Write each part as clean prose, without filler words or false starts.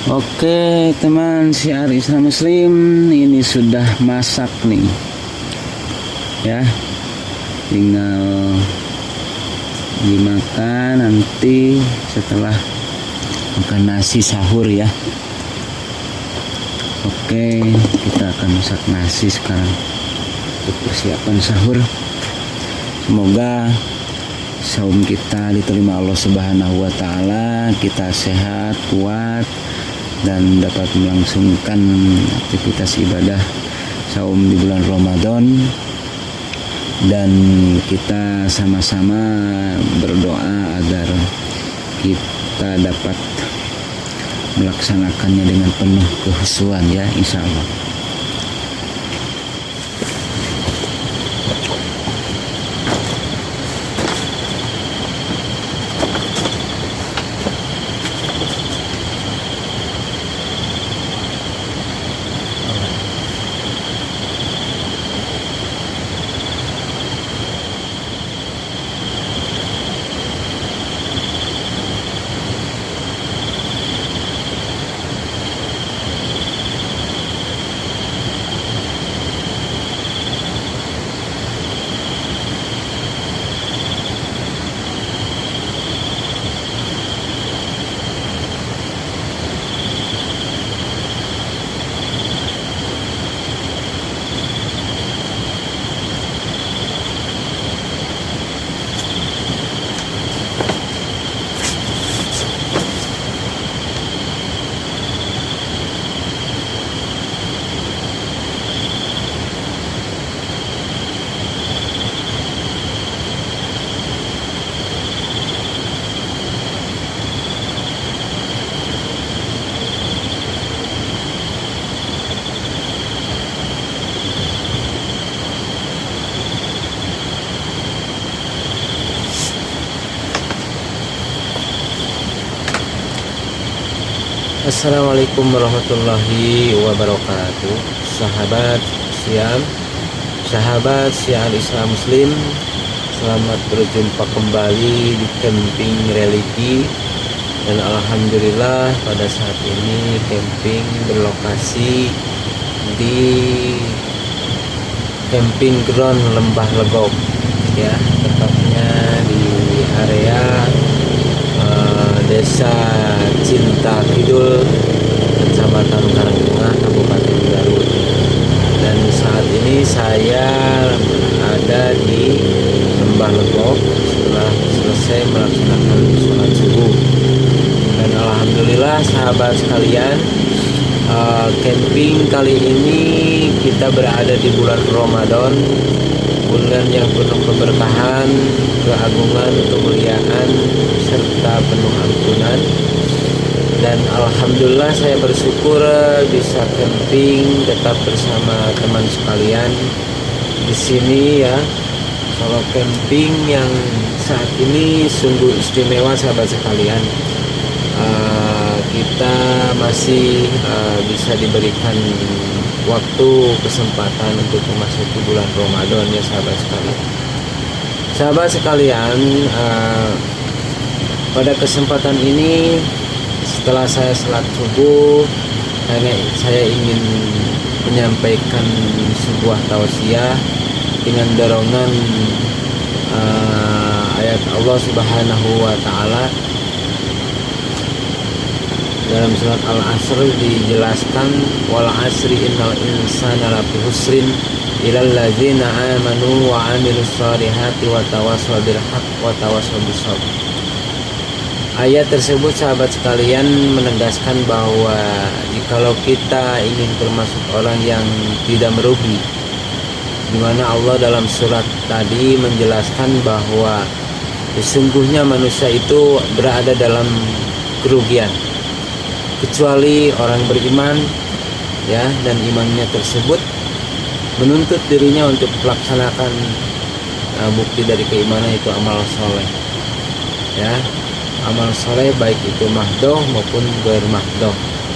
Oke teman syiar Islam Muslim, ini sudah masak nih ya, tinggal dimakan nanti setelah makan nasi sahur ya. Oke, kita akan masak nasi sekarang untuk persiapan sahur. Semoga saum kita diterima Allah Subhanahu wa taala, kita sehat, kuat dan dapat melangsungkan aktivitas ibadah saum di bulan Ramadan, dan kita sama-sama berdoa agar kita dapat melaksanakannya dengan penuh kekhusyuan ya, insya Allah. Assalamualaikum warahmatullahi wabarakatuh. Sahabat Siam, sahabat Syiar Islam Muslim, selamat berjumpa kembali di camping religi. Dan alhamdulillah pada saat ini camping berlokasi di camping ground Lembah Legok ya, tepatnya di area Desa Cinta Kidul, Kecamatan Karangtengah, Kabupaten Garut. Dan saat ini saya ada di Lembah Legok setelah selesai melaksanakan sholat subuh. Dan alhamdulillah sahabat sekalian, camping kali ini kita berada di bulan Ramadan, bulan yang penuh keberkahan, keagungan, kemuliaan, serta penuh ampunan. Dan alhamdulillah saya bersyukur bisa camping tetap bersama teman sekalian di sini ya. Kalau camping yang saat ini sungguh istimewa sahabat sekalian. Kita masih bisa diberikan waktu, kesempatan untuk memasuki bulan Ramadan ya sahabat sekalian. Sahabat sekalian, pada kesempatan ini setelah saya salat subuh, saya ingin menyampaikan sebuah tausiah dengan dorongan ayat Allah Subhanahu wa taala. Dalam surat Al-Asr dijelaskan, wal asri innal insana lafi husrin illal ladzina amanu wa amilus solihati wa tawassaw bil haqq wa tawassaw bis sabr. Ayat tersebut sahabat sekalian menegaskan bahwa jikalau kita ingin termasuk orang yang tidak merugi, di mana Allah dalam surat tadi menjelaskan bahwa sesungguhnya manusia itu berada dalam kerugian kecuali orang beriman ya, dan imannya tersebut menuntut dirinya untuk melaksanakan bukti dari keimanan, itu amal soleh ya. Amal soleh baik itu mahdoh maupun ghair mahdoh,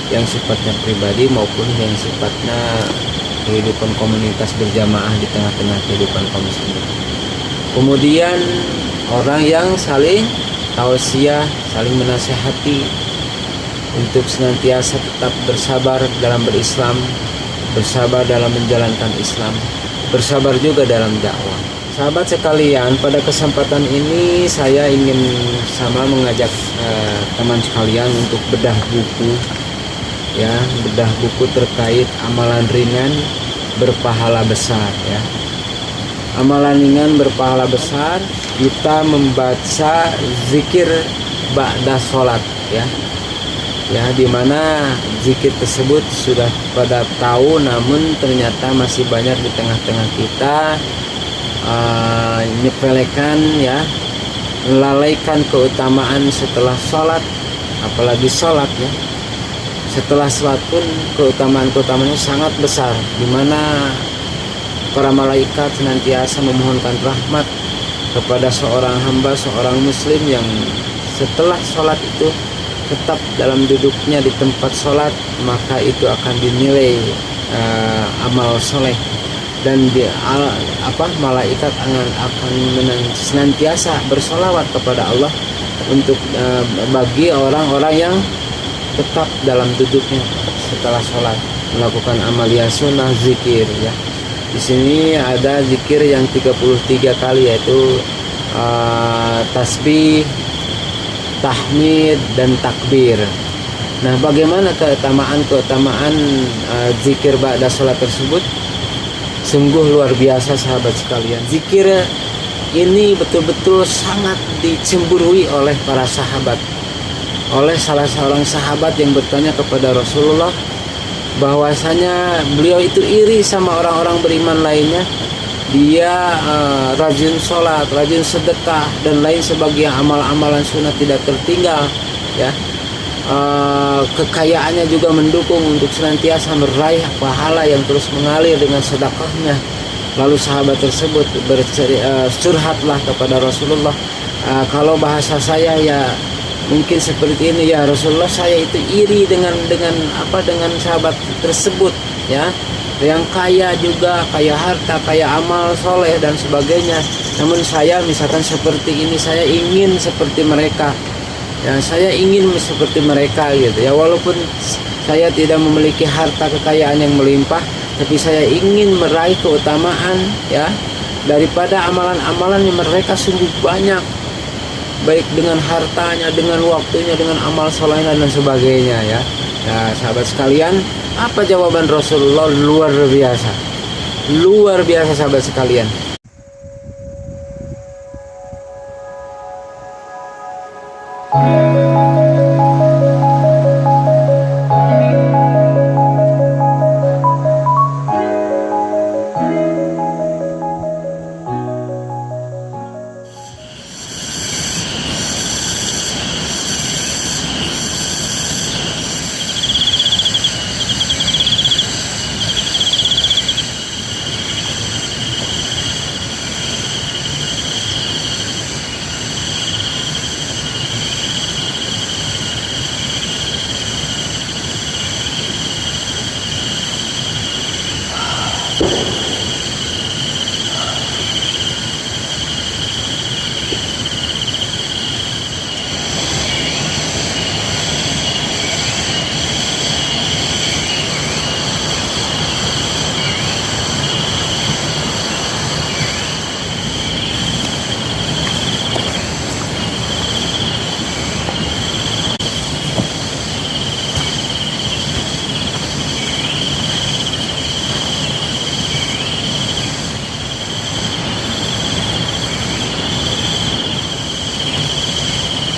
yang sifatnya pribadi maupun yang sifatnya kehidupan komunitas berjamaah di tengah-tengah kehidupan kaum muslimin. Kemudian orang yang saling tausiah, saling menasihati untuk senantiasa tetap bersabar dalam berislam, bersabar dalam menjalankan Islam, bersabar juga dalam dakwah. Sahabat sekalian, pada kesempatan ini saya ingin sama mengajak teman sekalian untuk bedah buku, ya, bedah buku terkait amalan ringan berpahala besar, ya. Amalan ringan berpahala besar, kita membaca zikir ba'da sholat, ya. Ya, dimana zikir tersebut sudah pada tahu, namun ternyata masih banyak di tengah-tengah kita nyepelekan, ya, melalaikan keutamaan setelah sholat, apalagi sholat, ya. Setelah sholat pun keutamaan-keutamaannya sangat besar, dimana para malaikat senantiasa memohonkan rahmat kepada seorang hamba, seorang muslim yang setelah sholat itu tetap dalam duduknya di tempat sholat, maka itu akan dinilai amal soleh, dan malaikat akan senantiasa bersolawat kepada Allah untuk bagi orang-orang yang tetap dalam duduknya setelah sholat melakukan amalia sunnah zikir, ya. Di sini ada zikir yang 33 kali, yaitu tasbih, tahmid, dan takbir. Nah, bagaimana keutamaan zikir ba'da sholat tersebut? Sungguh luar biasa sahabat sekalian. Zikir ini betul-betul sangat dicemburui oleh para sahabat. Oleh salah seorang sahabat yang bertanya kepada Rasulullah bahwasanya beliau itu iri sama orang-orang beriman lainnya. Dia rajin sholat, rajin sedekah, dan lain sebagainya, amal-amalan sunnah tidak tertinggal, ya. Kekayaannya juga mendukung untuk senantiasa meraih pahala yang terus mengalir dengan sedekahnya. Lalu sahabat tersebut curhatlah kepada Rasulullah, kalau bahasa saya ya mungkin seperti ini, ya Rasulullah, saya itu iri dengan sahabat tersebut, ya, yang kaya juga, kaya harta, kaya amal soleh dan sebagainya. Namun saya misalkan seperti ini, saya ingin seperti mereka, ya, saya ingin seperti mereka, gitu, ya. Walaupun saya tidak memiliki harta kekayaan yang melimpah, tapi saya ingin meraih keutamaan, ya, daripada amalan-amalan yang mereka sungguh banyak, baik dengan hartanya, dengan waktunya, dengan amal solehnya dan sebagainya, ya. Nah, sahabat sekalian, apa jawaban Rasulullah? Luar biasa, luar biasa sahabat sekalian.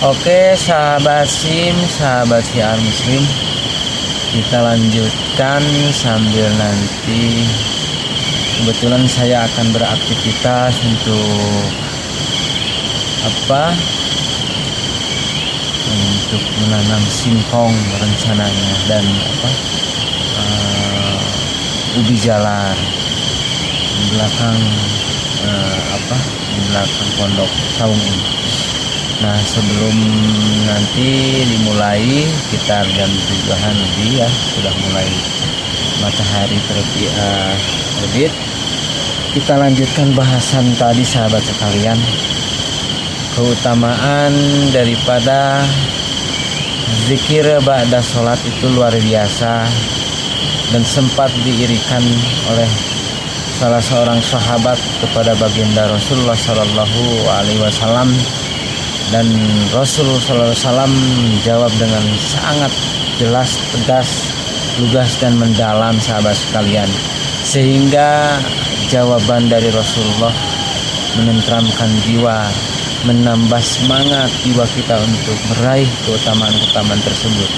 Oke sahabat SIM, sahabat siar muslim, kita lanjutkan sambil nanti kebetulan saya akan beraktivitas untuk untuk menanam singkong rencananya, dan ubi jalar di belakang di belakang pondok saung ini. Nah, sebelum nanti dimulai sekitar jam 7-an lebih, ya, sudah mulai matahari terbit. Kita lanjutkan bahasan tadi sahabat sekalian, keutamaan daripada Zikir ba'da sholat itu luar biasa dan sempat diirikan oleh salah seorang sahabat kepada baginda Rasulullah Shallallahu Alaihi Wasallam, dan Rasulullah Shallallahu Alaihi Wasallam menjawab dengan sangat jelas, tegas, lugas dan mendalam, sahabat sekalian, sehingga jawaban dari Rasulullah menenteramkan jiwa, menambah semangat jiwa kita untuk meraih keutamaan-keutamaan tersebut,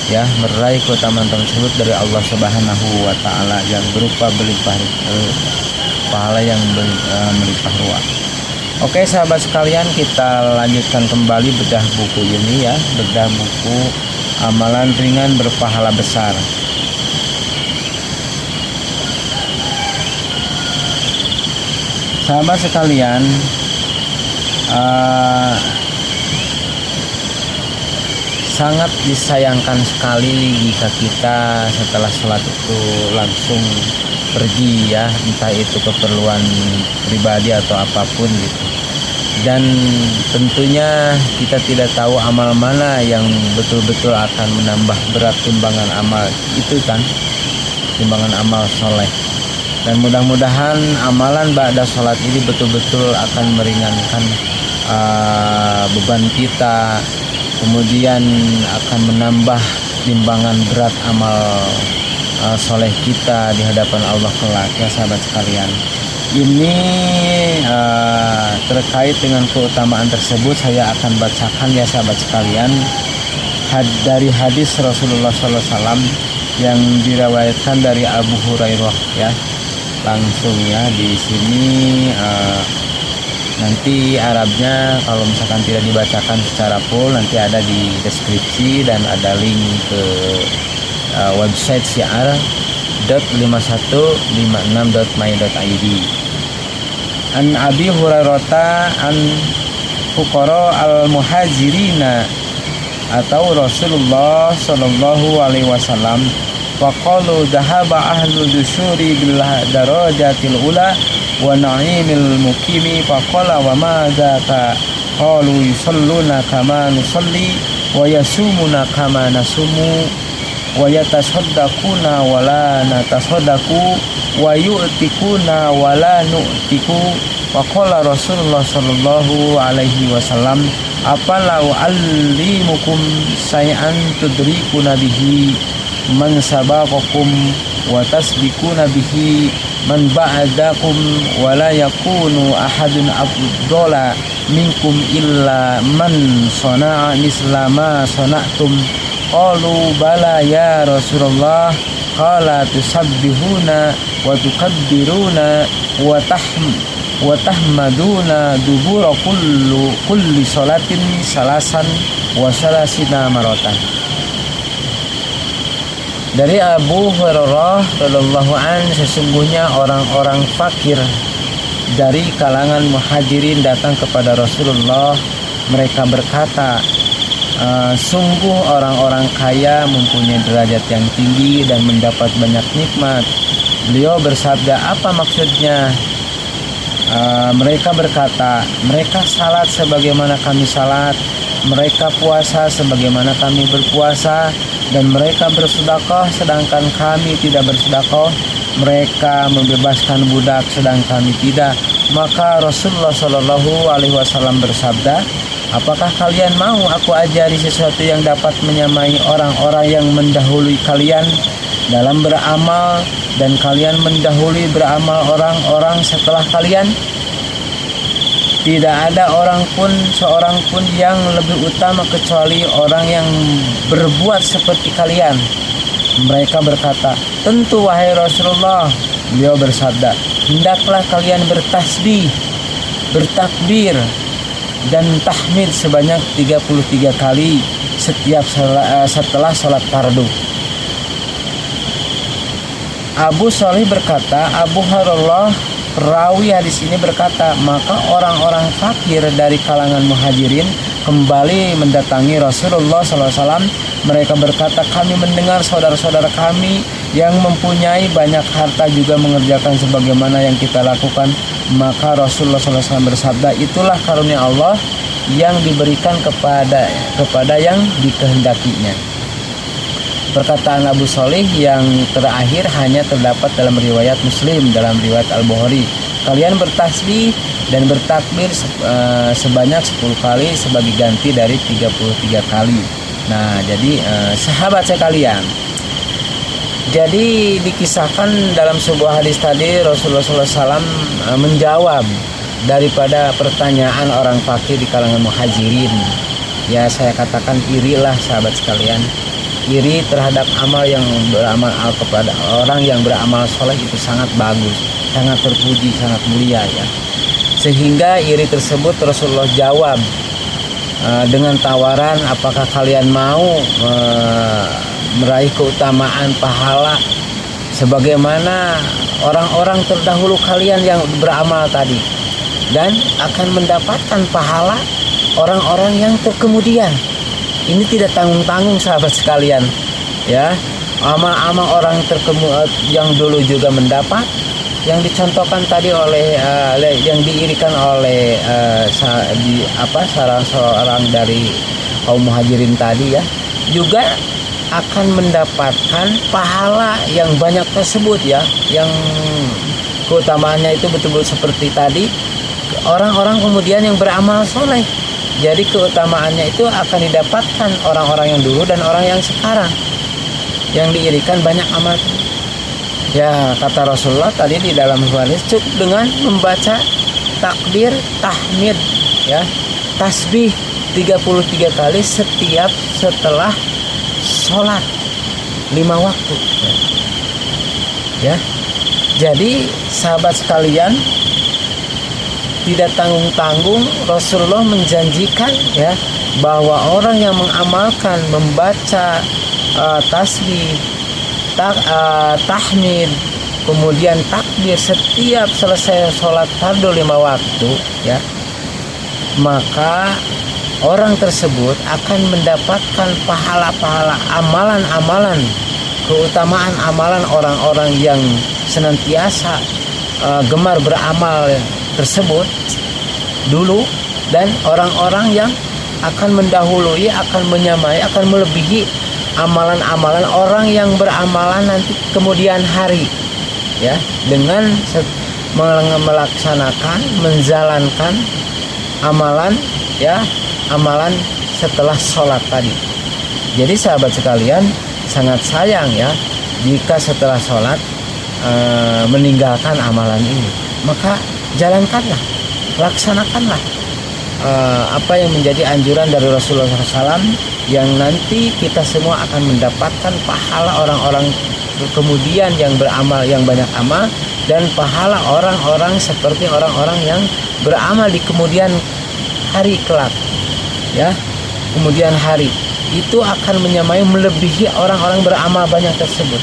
ya, meraih keutamaan tersebut dari Allah Subhanahu wa taala yang berupa pahala yang melimpah ruah. Oke sahabat sekalian, kita lanjutkan kembali bedah buku ini, ya, bedah buku amalan ringan berpahala besar. Sahabat sekalian, sangat disayangkan sekali jika kita setelah sholat itu langsung pergi, ya, entah itu keperluan pribadi atau apapun gitu. Dan tentunya kita tidak tahu amal mana yang betul-betul akan menambah berat timbangan amal itu, kan, timbangan amal soleh. Dan mudah-mudahan amalan ba'da sholat ini betul-betul akan meringankan beban kita, kemudian akan menambah timbangan berat amal soleh kita di hadapan Allah kelak, ya sahabat sekalian. Ini terkait dengan keutamaan tersebut saya akan bacakan, ya sahabat sekalian, dari hadis Rasulullah SAW yang diriwayatkan dari Abu Hurairah, ya. Langsung, ya, di sini nanti Arabnya kalau misalkan tidak dibacakan secara full nanti ada di deskripsi dan ada link ke website syiar.5156.my.id. An Abi Hurairah an fuqara al-muhajirina atau Rasulullah sallallahu alaihi wasallam faqalu dhahaba ahlul dusuri bil darajatil ula wa na'imil mukimi faqala wa ma dzaka qalu yusalluna kama nusalli wa yasumuna kama nasumu wa yatasaddaquna wa la natasaddaqu wa yu'tikuna wa la nu'tiku. Faqala Rasulullah sallallahu alaihi wasallam afala u'allimukum say'an tudrikuna bihi man sabaqakum wa tasbiquna bihi man ba'dakum wa la yakunu ahadun afdala minkum illa man sana'a misla ma sana'tum. Qalu bala ya Rasulullah. Qala tusabbihuna wa tukabbiruna wa tahmaduna dubura kulli salatin salasan wa salasina maratan. Dari Abu Hurairah radhiyallahu anhu, sesungguhnya orang-orang fakir dari kalangan muhajirin datang kepada Rasulullah. Mereka berkata, sungguh orang-orang kaya mempunyai derajat yang tinggi dan mendapat banyak nikmat. Beliau bersabda, apa maksudnya? Mereka berkata, mereka salat sebagaimana kami salat, mereka puasa sebagaimana kami berpuasa, dan mereka bersedekah sedangkan kami tidak bersedekah. Mereka membebaskan budak sedangkan kami tidak. Maka Rasulullah Shallallahu Alaihi Wasallam bersabda, apakah kalian mau aku ajari sesuatu yang dapat menyamai orang-orang yang mendahului kalian dalam beramal, dan kalian mendahului beramal orang-orang setelah kalian? Tidak ada seorang pun yang lebih utama kecuali orang yang berbuat seperti kalian. Mereka berkata, tentu wahai Rasulullah. Beliau bersabda, hendaklah kalian bertasbih, bertakbir, dan tahmid sebanyak 33 kali setelah salat fardu. Abu Shalih berkata, Abu Hurairah perawi hadis ini berkata, maka orang-orang fakir dari kalangan muhajirin kembali mendatangi Rasulullah SAW. Mereka berkata, kami mendengar saudara-saudara kami yang mempunyai banyak harta juga mengerjakan sebagaimana yang kita lakukan. Maka Rasulullah SAW bersabda, itulah karunia Allah yang diberikan kepada yang dikehendakinya. Perkataan Abu Sholih yang terakhir hanya terdapat dalam riwayat Muslim, dalam riwayat Al-Bukhari. Kalian bertasbih dan bertakbir sebanyak 10 kali sebagai ganti dari 33 kali. Nah, jadi sahabat sekalian, jadi dikisahkan dalam sebuah hadis tadi Rasulullah SAW menjawab daripada pertanyaan orang fakir di kalangan muhajirin. Ya, saya katakan irilah sahabat sekalian. Iri terhadap amal yang beramal kepada orang yang beramal soleh itu sangat bagus, sangat terpuji, sangat mulia ya. Sehingga iri tersebut Rasulullah jawab dengan tawaran, apakah kalian mau meraih keutamaan pahala sebagaimana orang-orang terdahulu kalian yang beramal tadi, dan akan mendapatkan pahala orang-orang yang terkemudian. Ini tidak tanggung-tanggung sahabat sekalian ya. Amal-amal orang yang dulu juga mendapat, yang dicontohkan tadi oleh yang diirikan oleh salah seorang dari kaum muhajirin tadi ya, juga akan mendapatkan pahala yang banyak tersebut ya, yang keutamaannya itu betul-betul seperti tadi orang-orang kemudian yang beramal soleh. Jadi keutamaannya itu akan didapatkan orang-orang yang dulu dan orang yang sekarang yang diirikan banyak amal. Ya, kata Rasulullah tadi di dalam hadis, cukup dengan membaca takbir, tahmid ya, tasbih 33 kali setelah sholat 5 waktu ya. Jadi sahabat sekalian, tidak tanggung-tanggung Rasulullah menjanjikan ya, bahwa orang yang mengamalkan membaca tasbih, tahmid, kemudian takbir setiap selesai sholat fardu 5 waktu ya, maka orang tersebut akan mendapatkan pahala-pahala amalan-amalan, keutamaan amalan orang-orang yang senantiasa gemar beramal tersebut dulu, dan orang-orang yang akan mendahului, akan menyamai, akan melebihi amalan-amalan orang yang beramalan nanti kemudian hari ya, dengan melaksanakan, menjalankan amalan ya, amalan setelah sholat tadi. Jadi sahabat sekalian, sangat sayang ya jika setelah sholat meninggalkan amalan ini. Maka jalankanlah, laksanakanlah apa yang menjadi anjuran dari Rasulullah SAW, yang nanti kita semua akan mendapatkan pahala orang-orang kemudian yang beramal, yang banyak amal, dan pahala orang-orang seperti orang-orang yang beramal di kemudian hari kelak ya. Kemudian hari itu akan menyamai, melebihi orang-orang beramal banyak tersebut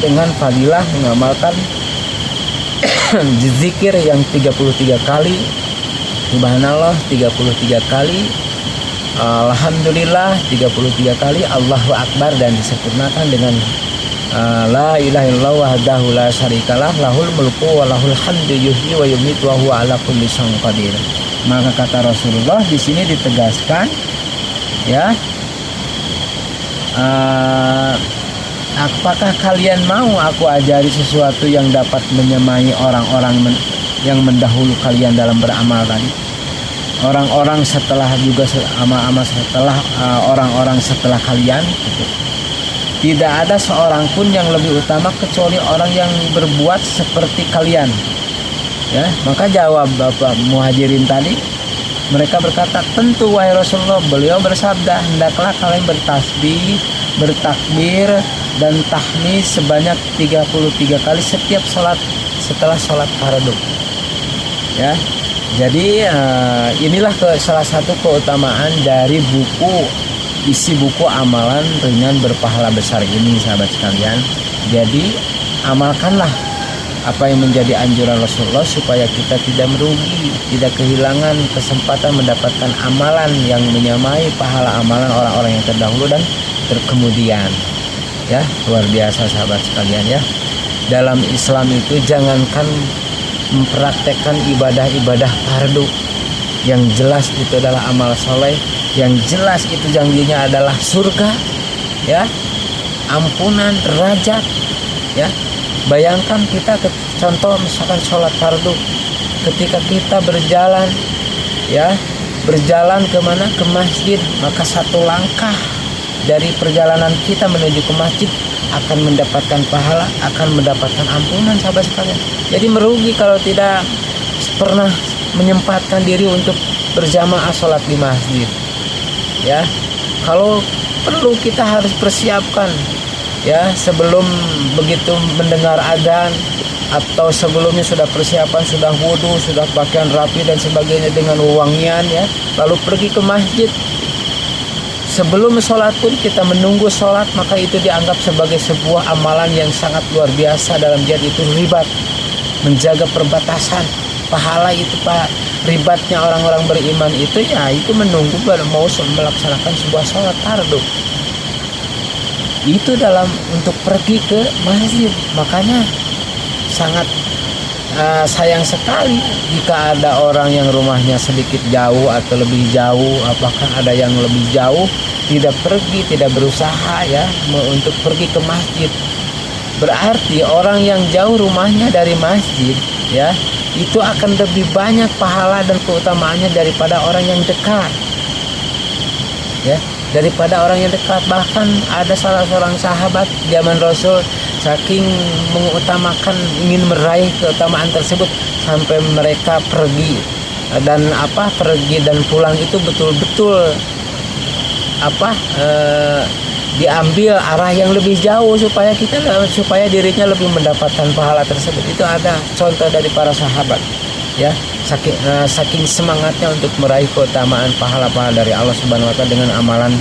dengan fadilah mengamalkan zikir yang 33 kali, subhanallah 33 kali, alhamdulillah 33 kali, Allahu akbar, dan disempurnakan dengan la ilaha illallah wahdahu la syarikalah, lahul mulku wa lahul hamdu yuhyi wa yumiitu wa huwa ala kulli syai'in qadir. Maka kata Rasulullah di sini ditegaskan ya, apakah kalian mau aku ajari sesuatu yang dapat menyamai orang-orang yang mendahulu kalian dalam beramal tadi? Orang-orang setelah juga amal-amal setelah orang-orang setelah kalian gitu. Tidak ada seorang pun yang lebih utama kecuali orang yang berbuat seperti kalian. Ya, maka jawab Bapak Muhajirin tadi, mereka berkata, tentu wahai Rasulullah. Beliau bersabda, hendaklah kalian bertasbih, bertakbir dan tahmid sebanyak 33 kali setiap sholat setelah sholat fardu. Ya, jadi inilah salah satu keutamaan dari isi buku amalan ringan berpahala besar ini sahabat sekalian. Jadi amalkanlah apa yang menjadi anjuran Rasulullah supaya kita tidak merugi, tidak kehilangan kesempatan mendapatkan amalan yang menyamai pahala amalan orang-orang yang terdahulu dan terkemudian. Ya, luar biasa sahabat sekalian ya. Dalam Islam itu jangankan mempraktekkan ibadah-ibadah fardu, yang jelas itu adalah amal soleh, yang jelas itu janjinya adalah surga, ya, ampunan, derajat, ya. Bayangkan kita contoh misalkan sholat fardu, ketika kita berjalan, ya, berjalan kemana? Ke masjid, maka satu langkah dari perjalanan kita menuju ke masjid akan mendapatkan pahala, akan mendapatkan ampunan, sahabat sekalian. Jadi merugi kalau tidak pernah menyempatkan diri untuk berjamaah sholat di masjid, ya. Kalau perlu kita harus persiapkan, ya, sebelum begitu mendengar adzan atau sebelumnya sudah persiapan, sudah wudhu, sudah pakaian rapi dan sebagainya dengan wewangian, ya, lalu pergi ke masjid. Sebelum sholat pun kita menunggu sholat, maka itu dianggap sebagai sebuah amalan yang sangat luar biasa dalam jihad itu ribat, menjaga perbatasan. Pahala itu, Pak, ribatnya orang-orang beriman itu, ya, itu menunggu mau melaksanakan sebuah sholat fardu. Itu dalam untuk pergi ke masjid. Makanya sangat sayang sekali jika ada orang yang rumahnya sedikit jauh atau lebih jauh, apakah ada yang lebih jauh, tidak pergi, tidak berusaha, ya, untuk pergi ke masjid. Berarti orang yang jauh rumahnya dari masjid, ya, itu akan lebih banyak pahala dan keutamaannya daripada orang yang dekat, ya, daripada orang yang dekat. Bahkan ada salah seorang sahabat zaman Rasul, saking mengutamakan, ingin meraih keutamaan tersebut, sampai mereka pergi dan pulang itu betul-betul diambil arah yang lebih jauh supaya dirinya lebih mendapatkan pahala tersebut. Itu ada contoh dari para sahabat, ya, saking semangatnya untuk meraih keutamaan pahala-pahala dari Allah Subhanahu wa taala dengan amalan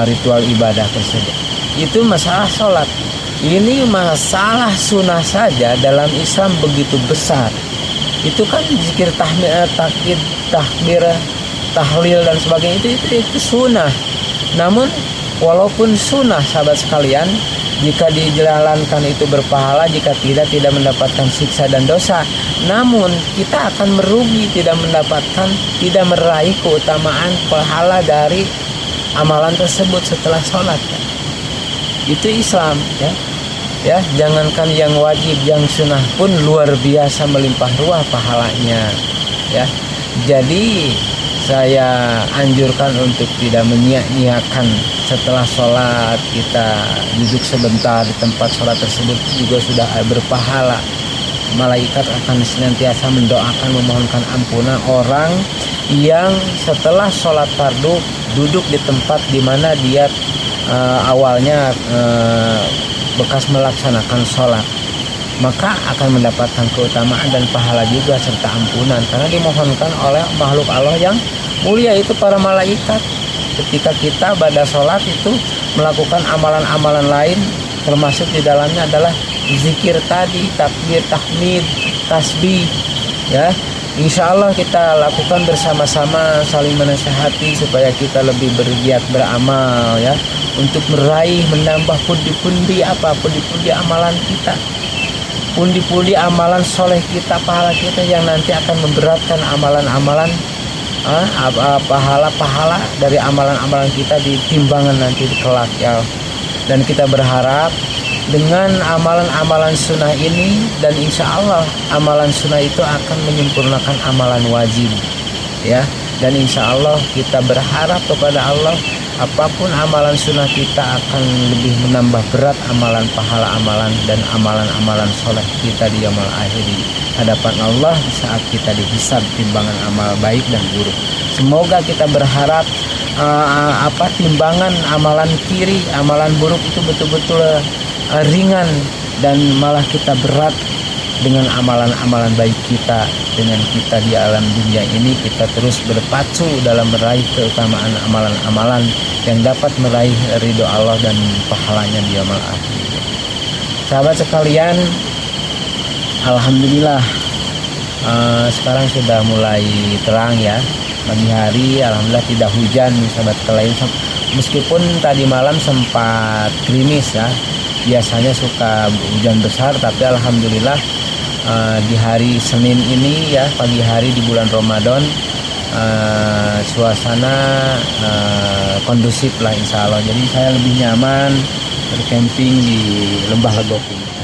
ritual ibadah tersebut. Itu masalah sholat. Ini masalah sunnah saja dalam Islam begitu besar. Itu kan zikir, takbir, tahlil dan sebagainya, itu sunnah. Namun walaupun sunnah, sahabat sekalian, jika dijalankan itu berpahala, jika tidak mendapatkan siksa dan dosa. Namun kita akan merugi, tidak meraih keutamaan pahala dari amalan tersebut setelah sholat. Itu Islam, ya. Ya, jangankan yang wajib, yang sunnah pun luar biasa melimpah ruah pahalanya, ya. Jadi saya anjurkan untuk tidak menyia-nyiakan setelah sholat kita duduk sebentar di tempat sholat tersebut juga sudah berpahala. Malaikat akan senantiasa mendoakan, memohonkan ampunan orang yang setelah sholat fardu duduk di tempat di mana dia awalnya bekas melaksanakan sholat, maka akan mendapatkan keutamaan dan pahala juga serta ampunan, karena dimohonkan oleh makhluk Allah yang mulia, itu para malaikat. Ketika kita pada sholat itu melakukan amalan-amalan lain, termasuk di dalamnya adalah zikir tadi, takbir, tahmid, tasbih, ya, insya Allah kita lakukan bersama-sama, saling menasihati supaya kita lebih bergiat beramal, ya, untuk meraih, menambah pundi-pundi amalan kita, pundi-pundi amalan soleh kita, pahala kita yang nanti akan memberatkan amalan-amalan, pahala-pahala dari amalan-amalan kita di timbangan nanti di kelak, ya. Dan kita berharap dengan amalan-amalan sunnah ini, dan insya Allah amalan sunnah itu akan menyempurnakan amalan wajib, ya. Dan insya Allah kita berharap kepada Allah, apapun amalan sunnah kita akan lebih menambah berat amalan pahala amalan dan amalan-amalan soleh kita di yaumul akhir di hadapan Allah di saat kita dihisab timbangan amal baik dan buruk. Semoga kita berharap timbangan amalan kiri, amalan buruk itu betul-betul ringan, dan malah kita berat dengan amalan-amalan baik kita. Dengan kita di alam dunia ini kita terus berpacu dalam meraih keutamaan amalan-amalan yang dapat meraih ridho Allah dan pahalanya di yaumul akhir. Sahabat sekalian, alhamdulillah sekarang sudah mulai terang, ya, pagi hari. Alhamdulillah tidak hujan, sahabat sekalian. Meskipun tadi malam sempat gerimis, ya, biasanya suka hujan besar, tapi alhamdulillah di hari Senin ini, ya, pagi hari di bulan Ramadan suasana kondusif lah insya Allah. Jadi saya lebih nyaman bercamping di Lembah Legok ini.